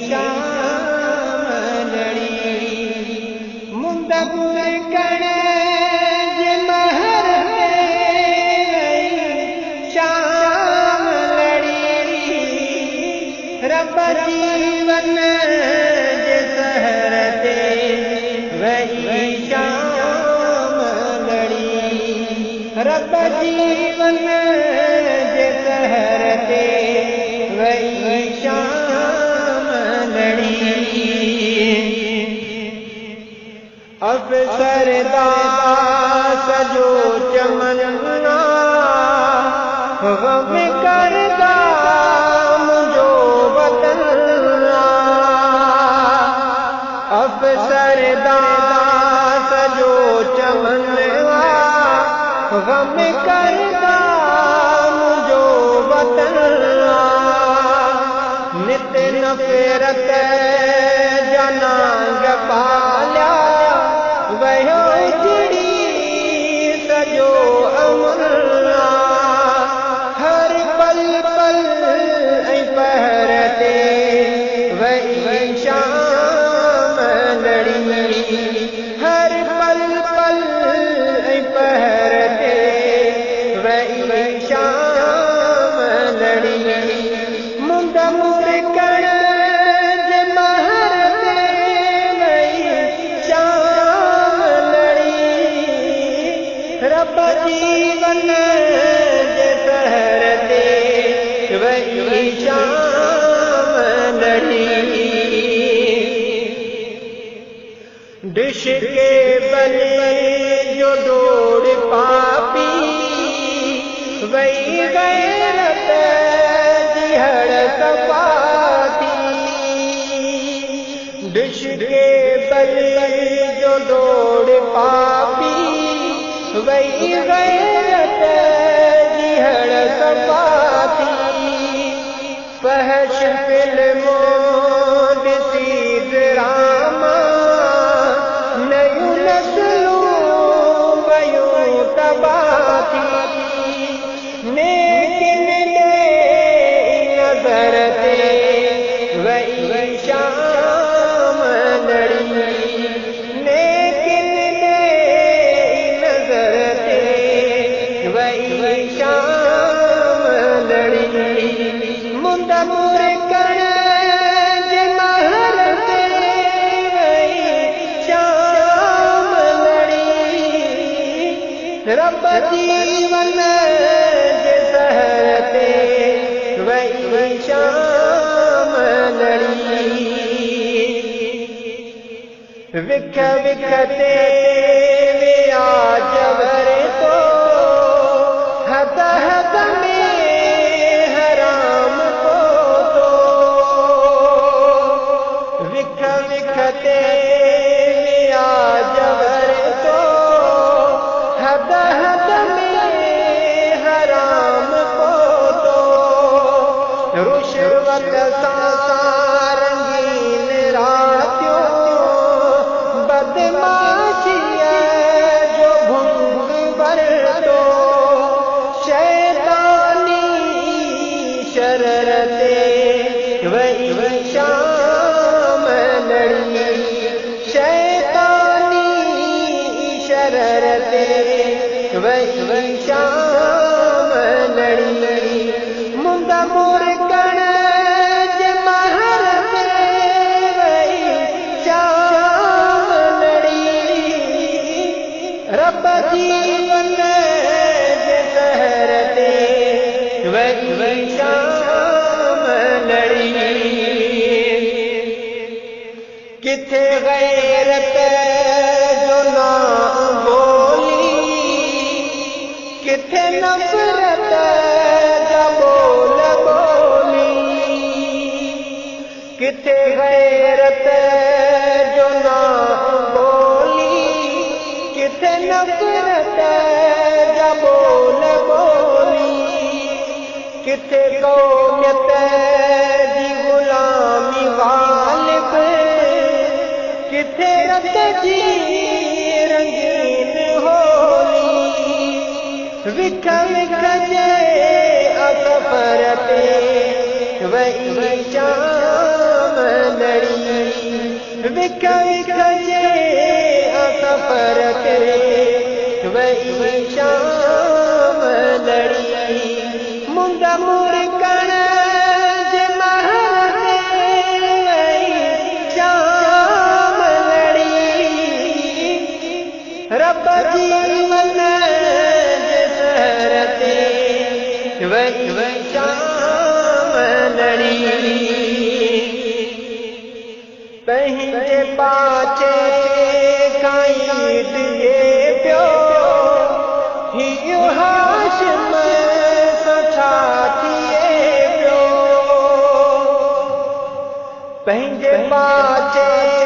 शाम लड़ी मुंद कण जे महर शाम लड़ी रब जीवन जे सहर ते वही शाम लड़ी रब जीवन जे सहर ते वही शाम लड़ी अफसर दास जो चमनना गम करदा मुझो वतन अफसर दास जो चमनवा गम करदा मुझो वतन नित नफरत जनांग पालिया वहो चिड़ी सजो अमन हर पल पल ऐं पहर ते वही शाम लड़ी हर पल पल ऐं पहर ते वही शाम लड़ी मुंद कण जे महर ते वही शाम लड़ी रब जीवन जे सहर ते वही शाम लड़ी डिश के बले जो डोड़ पापी वही गैरत जिहड़ सपाती डिश के बले जो डोड़ पापी वही गैरत जिहड़ सपाती फहश फिल्मों दिसी ड्रामा नयूं नस्लूं वयूं तबाती नेकिन दे नज़र ते वही शाम लड़ी नेकिन दे नज़र ते वही शाम लड़ी मुंद कण जे महर ते वही शाम लड़ी रब जीवन जे सहर ते वही शाम लड़ी विख विख ते विया जवर तो हद हद में हराम को तो विख विख ते विया जवर तो हद हद में हराम को तो रुशवत सां रंगीन रातियों बदमाशिया जो भंग बरतो शैतानी शररते वही शाम लड़ी शैतानी शररते वही शाम लड़ी मुंद कण जे महर ते वही शाम लड़ी रब जीवन जे सहर ते वही शाम लड़ी किथे गैरत जो ना बोली किथे नफरत जा बोल बोली किथे गैरत जो ना बोली किथे नफरत जा बोल बोली किथे कौमियत जी गुलामी गालिब किथे रत जी रंगीन होली विख विख जे असफर ते वही शाम लड़ी विख विख जे सफ़र करे वही शाम लड़ी मुंद मुरकण जे महल में वही शाम लड़ी रब जीवन जे सहर ते वही शाम लड़ी पंहिंजे पाचे खाई दिए पियो हियो हाशिम सठा थिए पियो पंहिंजे पाचे